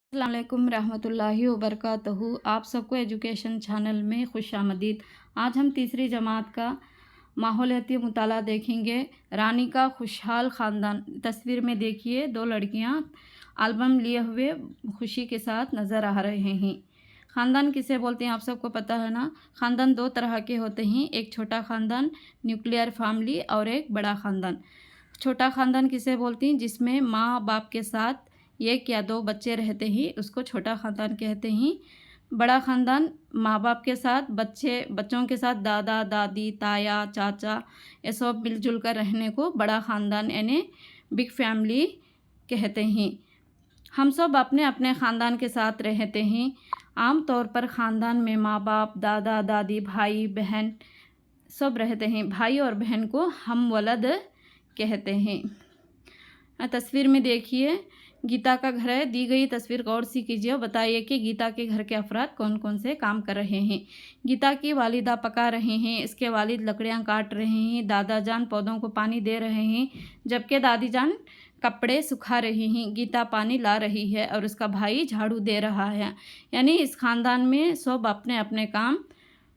अस्सलाम वालेकुम रहमतुल्लाहि व बरकातहू। आप सबको एजुकेशन चैनल में खुशामदीद। आज हम तीसरी जमात का माहौलियाती मुताला देखेंगे। रानी का खुशहाल ख़ानदान। तस्वीर में देखिए दो लड़कियां एल्बम लिए हुए खुशी के साथ नज़र आ रहे हैं। ख़ानदान किसे बोलते हैं आप सबको पता है ना। ख़ानदान दो तरह के होते हैं, एक छोटा ख़ानदान न्यूक्लियर फैमिली और एक बड़ा ख़ानदान। छोटा ख़ानदान किसे बोलते हैं, जिसमें माँ बाप के साथ एक या दो बच्चे रहते हैं, उसको छोटा ख़ानदान कहते हैं। बड़ा ख़ानदान माँ बाप के साथ बच्चों के साथ दादा दादी ताया चाचा ये सब मिलजुल कर रहने को बड़ा ख़ानदान यानी बिग फैमिली कहते हैं। हम सब अपने अपने ख़ानदान के साथ रहते हैं। आम तौर पर ख़ानदान में माँ बाप दादा दादी भाई बहन सब रहते हैं। भाई और बहन को हम वलद कहते हैं। तस्वीर में देखिए गीता का घर है। दी गई तस्वीर गौर से कीजिए और बताइए कि गीता के घर के अफराद कौन कौन से काम कर रहे हैं। गीता की वालिदा पका रहे हैं, इसके वालिद लकड़ियां काट रहे हैं, दादा जान पौधों को पानी दे रहे हैं, जबकि दादी जान कपड़े सुखा रही हैं। गीता पानी ला रही है और उसका भाई झाड़ू दे रहा है। यानी इस ख़ानदान में सब अपने अपने काम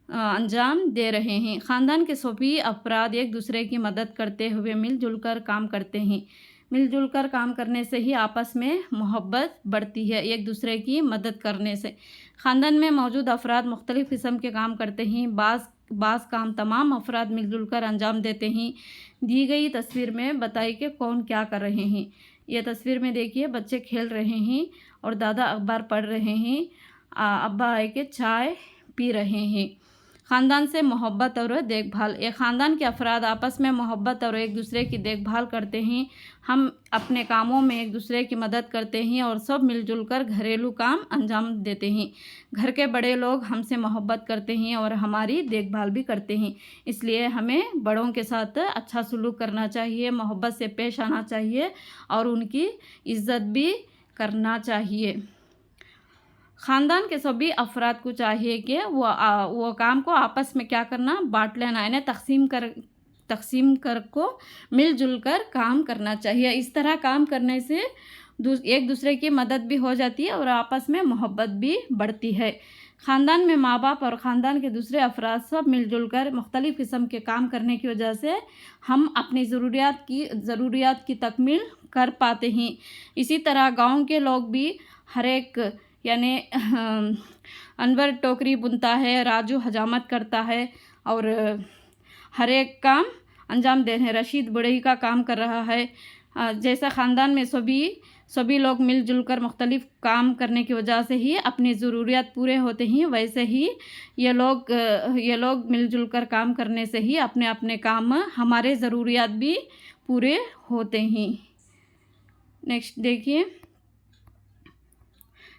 अंजाम दे रहे हैं। ख़ानदान के सभी अफराद एक दूसरे की मदद करते हुए मिलजुल कर काम करते हैं। मिलजुल कर काम करने से ही आपस में मोहब्बत बढ़ती है, एक दूसरे की मदद करने से। ख़ानदान में मौजूद अफराद मुख्तलिफ़ किस्म के काम करते हैं। बाज़ काम तमाम अफराद मिलजुल कर अंजाम देते हैं। दी गई तस्वीर में बताइए कि कौन क्या कर रहे हैं। यह तस्वीर में देखिए बच्चे खेल रहे हैं और दादा अखबार पढ़ रहे हैं। अब्बा आए के चाय पी रहे हैं। ख़ानदान से मोहब्बत और देखभाल। एक ख़ानदान के अफराद आपस में मोहब्बत और एक दूसरे की देखभाल करते हैं। हम अपने कामों में एक दूसरे की मदद करते हैं और सब मिलजुल कर घरेलू काम अंजाम देते हैं। घर के बड़े लोग हमसे मोहब्बत करते हैं और हमारी देखभाल भी करते हैं। इसलिए हमें बड़ों के साथ अच्छा सलूक करना चाहिए, मोहब्बत से पेश आना चाहिए और उनकी इज़्ज़त भी करना चाहिए। ख़ानदान के सभी अफराद को चाहिए कि वो काम को आपस में क्या करना, बांट लेना, यानी तकसीम कर को मिलजुल कर काम करना चाहिए। इस तरह काम करने से एक दूसरे की मदद भी हो जाती है और आपस में मोहब्बत भी बढ़ती है। ख़ानदान में माँ बाप और ख़ानदान के दूसरे अफराद सब मिलजुल कर मुख्तलिफ़ किस्म के काम करने की वजह से हम अपनी ज़रूरियात की तकमील कर पाते हैं। इसी तरह गाँव के लोग भी हर एक यानी अनवर टोकरी बुनता है, राजू हजामत करता है और हर एक काम अंजाम दे रहे हैं। रशीद बढ़ई का काम कर रहा है। जैसा ख़ानदान में सभी लोग मिलजुल कर मुख्तलिफ़ काम करने की वजह से ही अपनी ज़रूरियात पूरे होते हैं, वैसे ही ये लोग मिलजुल कर काम करने से ही अपने अपने काम हमारे ज़रूरियात भी पूरे होते हैं। नेक्स्ट देखिए,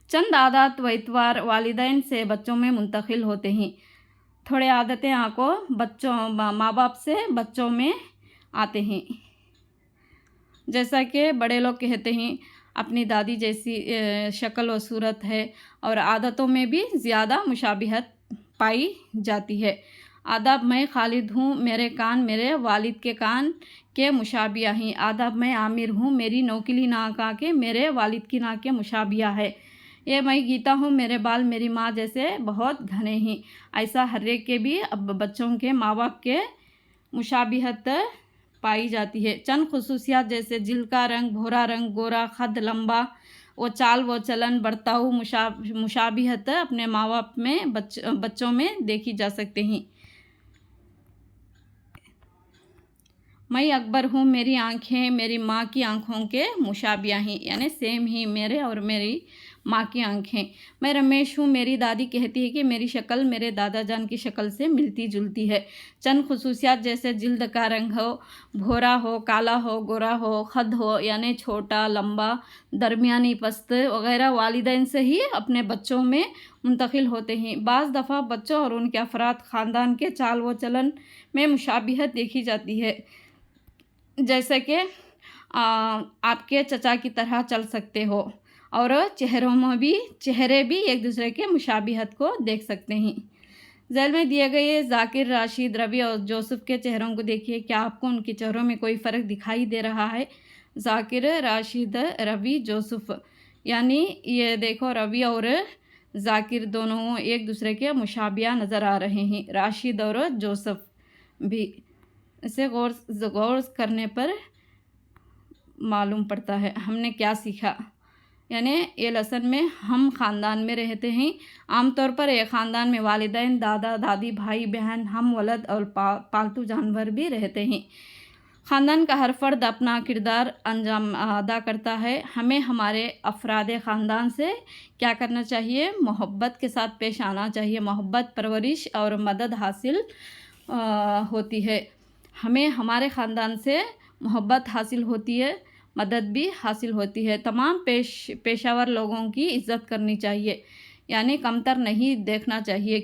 चंद आदत व इतवार वालिदैन से बच्चों में मुंतकिल होते हैं। थोड़े आदतें माँ बाप से बच्चों में आते हैं। जैसा कि बड़े लोग कहते हैं अपनी दादी जैसी शक्ल व सूरत है और आदतों में भी ज़्यादा मुशाबिहत पाई जाती है। आदाब मैं खालिद हूँ, मेरे कान मेरे वालिद के कान के मुशाबिया हैं। आदाब मैं आमिर हूँ, मेरी नौकीली नाक आँखें मेरे वालिद की नाक के मुशाबिया है। ये मैं गीता हूँ, मेरे बाल मेरी माँ जैसे बहुत घने हैं। ऐसा हर एक के भी अब बच्चों के माँ बाप के मुशाबिहत पाई जाती है। चंद खुसूसियात जैसे जिल्द का रंग भूरा रंग, गोरा खद लंबा वो चाल वो चलन बर्ताव मुशाबिहत अपने माँ बाप में बच्चों में देखी जा सकते हैं। मैं अकबर हूँ, मेरी आँखें मेरी माँ की आँखों के मुशाबिया हैं, यानी सेम ही मेरे और मेरी माँ की आँखें। मैं रमेश हूँ, मेरी दादी कहती है कि मेरी शक्ल मेरे दादा जान की शक्ल से मिलती जुलती है। चंद खुसूसियात जैसे जिल्द का रंग हो, भूरा हो, काला हो, गोरा हो, खद हो यानी छोटा लंबा दरमियानी पस्त वगैरह वालिदैन से ही अपने बच्चों में मुंतकिल होते हैं। बाज़ दफ़ा बच्चों और उनके अफराद ख़ानदान के चाल व चलन में मुशाबिहत देखी जाती है। जैसे कि आपके चचा की तरह चल सकते हो और चेहरे भी एक दूसरे के मुशाबिहत को देख सकते हैं। झैल में दिए गए जाकिर राशिद रवि और जोसेफ के चेहरों को देखिए, क्या आपको उनके चेहरों में कोई फ़र्क दिखाई दे रहा है। जाकिर राशिद रवि जोसेफ यानी ये देखो रवि और जाकिर दोनों एक दूसरे के मुशाबिया नज़र आ रहे हैं। राशिद और जोसेफ भी, इसे गौर करने पर मालूम पड़ता है। हमने क्या सीखा, यानी ये लेसन में हम ख़ानदान में रहते हैं। आमतौर पर एक ख़ानदान में वालिदैन, दादा दादी, भाई बहन, हम वलद और पालतू जानवर भी रहते हैं। ख़ानदान का हर फ़र्द अपना किरदार अंजाम अदा करता है। हमें हमारे अफराद ख़ानदान से क्या करना चाहिए, मोहब्बत के साथ पेश आना चाहिए। मोहब्बत, परवरिश और मदद हासिल होती है। हमें हमारे ख़ानदान से मोहब्बत हासिल होती है, मदद भी हासिल होती है। तमाम पेशावर लोगों की इज़्ज़त करनी चाहिए, यानी कमतर नहीं देखना चाहिए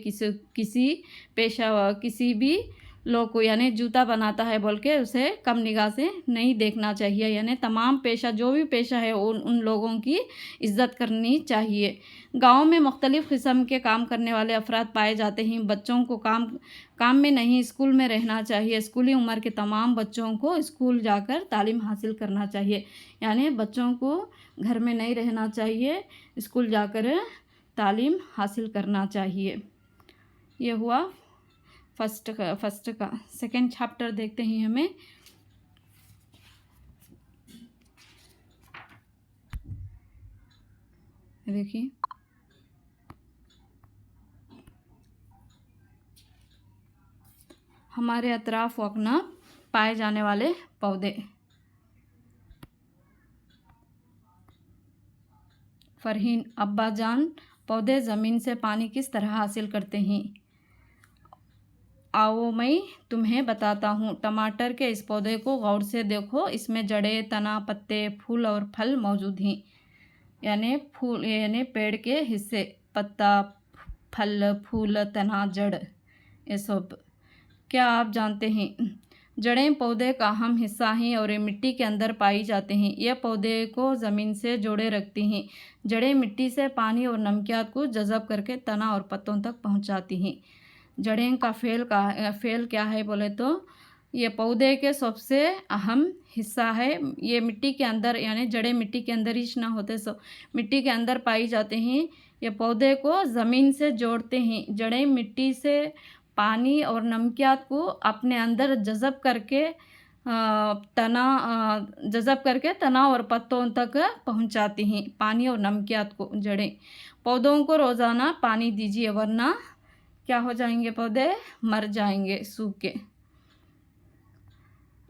किसी भी लोग को, यानी जूता बनाता है बोल के उसे कम निगाह से नहीं देखना चाहिए। यानी तमाम पेशा, जो भी पेशा है उन लोगों की इज़्ज़त करनी चाहिए। गाँव में मुख्तलिफ़ किस्म के काम करने वाले अफराद पाए जाते हैं। बच्चों को काम में नहीं, स्कूल में रहना चाहिए। स्कूली उम्र के तमाम बच्चों को स्कूल जाकर तालीम हासिल करना चाहिए, यानी बच्चों को घर में नहीं रहना चाहिए, स्कूल जाकर तालीम हासिल करना चाहिए। ये हुआ फर्स्ट का। सेकंड चैप्टर देखते हैं हमें। देखिए, हमारे अतराफ वगना पाए जाने वाले पौधे। फरहीन, अब्बा जान, पौधे ज़मीन से पानी किस तरह हासिल करते हैं? आओ मैं तुम्हें बताता हूँ। टमाटर के इस पौधे को गौर से देखो, इसमें जड़ें, तना, पत्ते, फूल और फल मौजूद हैं। यानी पेड़ के हिस्से, पत्ता, फल, फूल, तना, जड़, ये सब। क्या आप जानते हैं जड़ें पौधे का अहम हिस्सा हैं और ये मिट्टी के अंदर पाई जाते हैं। यह पौधे को ज़मीन से जोड़े रखती हैं। जड़ें मिट्टी से पानी और नमकियात को जज़ब करके तना और पत्तों तक पहुंचाती हैं। जड़ें का फेल क्या है बोले तो ये पौधे के सबसे अहम हिस्सा है। ये मिट्टी के अंदर, यानी जड़ें मिट्टी के अंदर ही ना होते सो मिट्टी के अंदर पाई जाते हैं। ये पौधे को ज़मीन से जोड़ते हैं। जड़ें मिट्टी से पानी और नमकियात को अपने अंदर जज़ब करके तना और पत्तों तक पहुंचाती हैं। पानी और नमकियात को जड़ें। पौधों को रोज़ाना पानी दीजिए, वरना क्या हो जाएंगे, पौधे मर जाएंगे सूख के।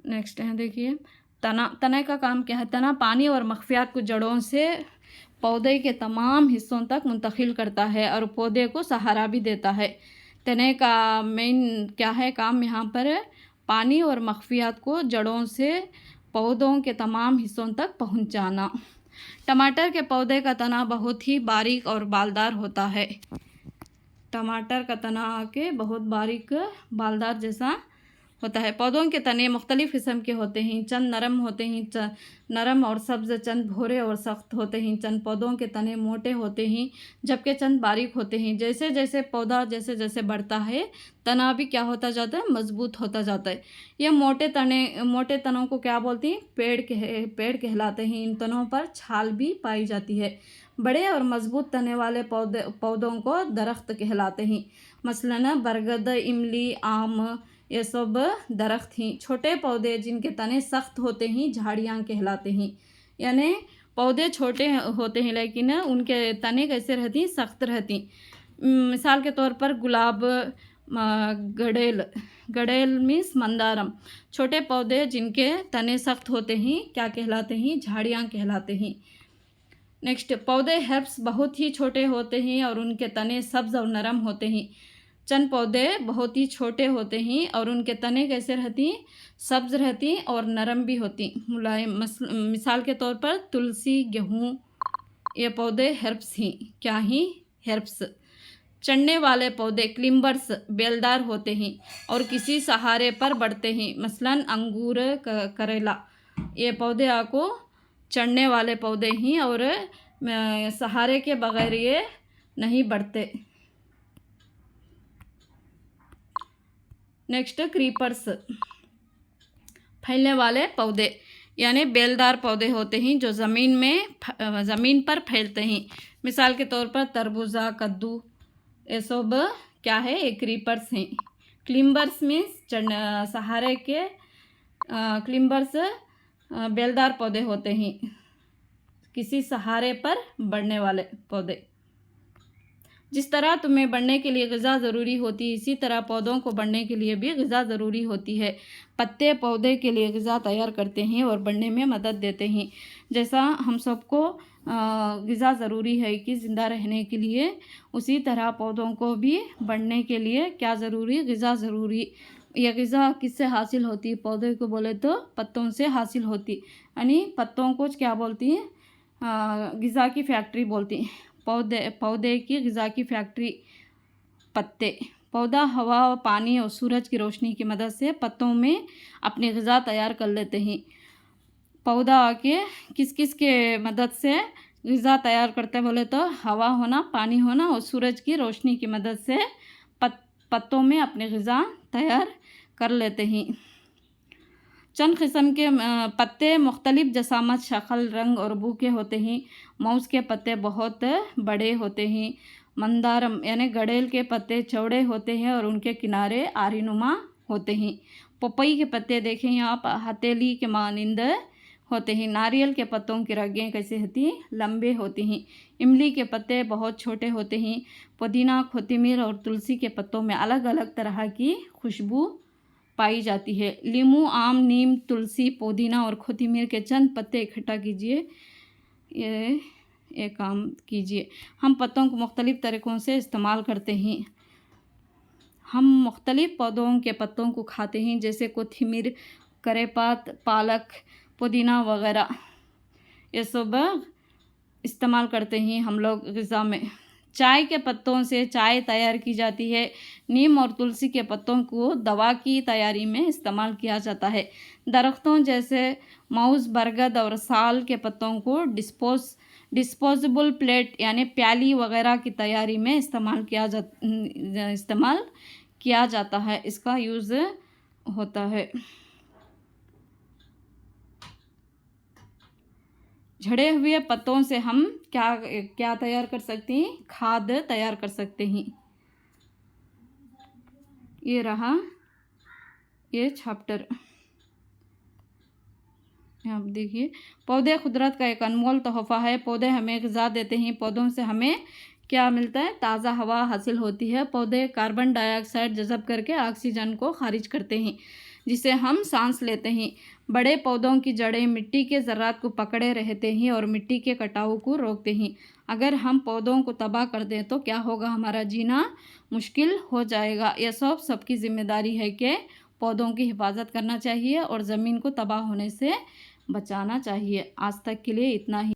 नेक्स्ट है, देखिए तने का काम क्या है। तना पानी और मख्फियात को जड़ों से पौधे के तमाम हिस्सों तक मुंतकिल करता है और पौधे को सहारा भी देता है। तने का मेन क्या है काम, यहाँ पर पानी और मख्फियात को जड़ों से पौधों के तमाम हिस्सों तक पहुँचाना। टमाटर के पौधे का तना बहुत ही बारीक और बालदार होता है। टमाटर का तना के बहुत बारीक बालदार जैसा होता है। पौधों के तने मुख्तलिफ़ किस्म के होते हैं। चंद नरम होते हैं, नरम और सब्ज़, चंद भूरे और सख्त होते हैं। चंद पौधों के तने मोटे होते हैं, जबकि चंद बारीक होते हैं। जैसे जैसे पौधा जैसे बढ़ता है, तना भी क्या होता जाता है, मजबूत होता जाता है। ये मोटे तनों को क्या बोलते हैं, पेड़ कहलाते हैं। इन तनों पर छाल भी पाई जाती है। बड़े और मजबूत तने वाले पौधों को दरख्त कहलाते हैं। मसलन बरगद, इमली, आम, ये सब दरख्त हैं। छोटे पौधे जिनके तने सख्त होते हैं झाड़ियाँ कहलाते हैं। यानी पौधे छोटे होते हैं लेकिन उनके तने कैसे रहती हैं, सख्त रहती। मिसाल के तौर पर गुलाब, गडेल मीन्स मंदारम। छोटे पौधे जिनके तने सख्त होते हैं क्या कहलाते हैं, झाड़ियाँ कहलाते हैं। नेक्स्ट, पौधे हर्ब्स बहुत ही छोटे होते हैं और उनके तने सब्ज़ और नरम होते हैं। चंद पौधे बहुत ही छोटे होते हैं और उनके तने कैसे रहती हैं, सब्ज़ रहती और नरम भी होती, मुलायम। मिसाल के तौर पर तुलसी, गेहूँ, ये पौधे हर्ब्स हैं। क्या ही हर्ब्स। चढ़ने वाले पौधे क्लिम्बर्स बेलदार होते हैं और किसी सहारे पर बढ़ते हैं। मसलन अंगूर, करेला, ये पौधे आपको चढ़ने वाले पौधे हैं और सहारे के बगैर ये नहीं बढ़ते। नेक्स्ट, क्रीपर्स, फैलने वाले पौधे। यानी बेलदार पौधे होते हैं जो ज़मीन पर फैलते हैं। मिसाल के तौर पर तरबूजा, कद्दू, ये सब क्या है, ये क्रीपर्स हैं। क्लिम्बर्स मीन्स सहारे के क्लिम्बर्स बेलदार पौधे होते हैं, किसी सहारे पर बढ़ने वाले पौधे। जिस तरह तुम्हें बढ़ने के लिए ग़िज़ा ज़रूरी होती है, इसी तरह पौधों को बढ़ने के लिए भी ग़िज़ा ज़रूरी होती है। पत्ते पौधे के लिए ग़िज़ा तैयार करते हैं और बढ़ने में मदद देते हैं। जैसा हम सबको ग़िज़ा ज़रूरी है कि ज़िंदा रहने के लिए, उसी तरह पौधों को भी बढ़ने के लिए क्या ज़रूरी, ग़िज़ा ज़रूरी। यह ग़िज़ा किससे हासिल होती है? पौधे को बोले तो पत्तों से हासिल होती, यानी पत्तों को क्या बोलती हैं, ग़िज़ा की फैक्ट्री बोलती हैं। पौधे की ग़िज़ा की फैक्ट्री पत्ते। पौधा हवा, पानी और सूरज की रोशनी की मदद से पत्तों में अपनी ग़िज़ा तैयार कर लेते हैं। पौधा आके किस किस के मदद से ग़िज़ा तैयार करते हैं बोले तो हवा होना, पानी होना और सूरज की रोशनी की मदद से पत्तों में अपनी ग़िज़ा तैयार कर लेते हैं। चंद किस्म के पत्ते मुख्तलिफ जसामत, शक्ल, रंग और बू के होते हैं। मौस के पत्ते बहुत बड़े होते हैं। मंदारम यानी गड़ेल के पत्ते चौड़े होते हैं और उनके किनारे आरीनुमा होते हैं। पपई के पत्ते देखें यहाँ पर हथेली के मानिंद होते हैं। नारियल के पत्तों की रगें कैसे होती हैं, लंबे होती हैं। इमली के पत्ते बहुत छोटे होते हैं। पुदीना, कोथिमीर और तुलसी के पत्तों में अलग अलग तरह की खुशबू पाई जाती है। लीमू, आम, नीम, तुलसी, पुदीना और कोथिमीर के चंद पत्ते इकट्ठा कीजिए, ये काम कीजिए। हम पत्तों को मुख्तलिफ़ तरीक़ों से इस्तेमाल करते हैं। हम मुख्तलिफ़ पौधों के पत्तों को खाते हैं, जैसे कोथिमीर, करेपात, पालक, पुदीना वगैरह, ये सब इस्तेमाल करते हैं हम लोग ग़िज़ा में। चाय के पत्तों से चाय तैयार की जाती है। नीम और तुलसी के पत्तों को दवा की तैयारी में इस्तेमाल किया जाता है। दरख्तों जैसे मौज, बरगद और साल के पत्तों को डिस्पोजेबल प्लेट यानी प्याली वगैरह की तैयारी में इस्तेमाल किया जाता है, इसका यूज़ होता है। झड़े हुए पत्तों से हम क्या तैयार कर सकते हैं, खाद तैयार कर सकते हैं। ये रहा ये चैप्टर। आप देखिए, पौधे कुदरत का एक अनमोल तोहफ़ा है। पौधे हमें ग़िज़ा देते हैं। पौधों से हमें क्या मिलता है, ताज़ा हवा हासिल होती है। पौधे कार्बन डाइऑक्साइड जज़ब करके ऑक्सीजन को खारिज करते हैं, जिसे हम सांस लेते हैं। बड़े पौधों की जड़ें मिट्टी के ज़र्रात को पकड़े रहते हैं और मिट्टी के कटाव को रोकते हैं। अगर हम पौधों को तबाह कर दें तो क्या होगा, हमारा जीना मुश्किल हो जाएगा। यह सबकी ज़िम्मेदारी है कि पौधों की हिफाजत करना चाहिए और ज़मीन को तबाह होने से बचाना चाहिए। आज तक के लिए इतना ही।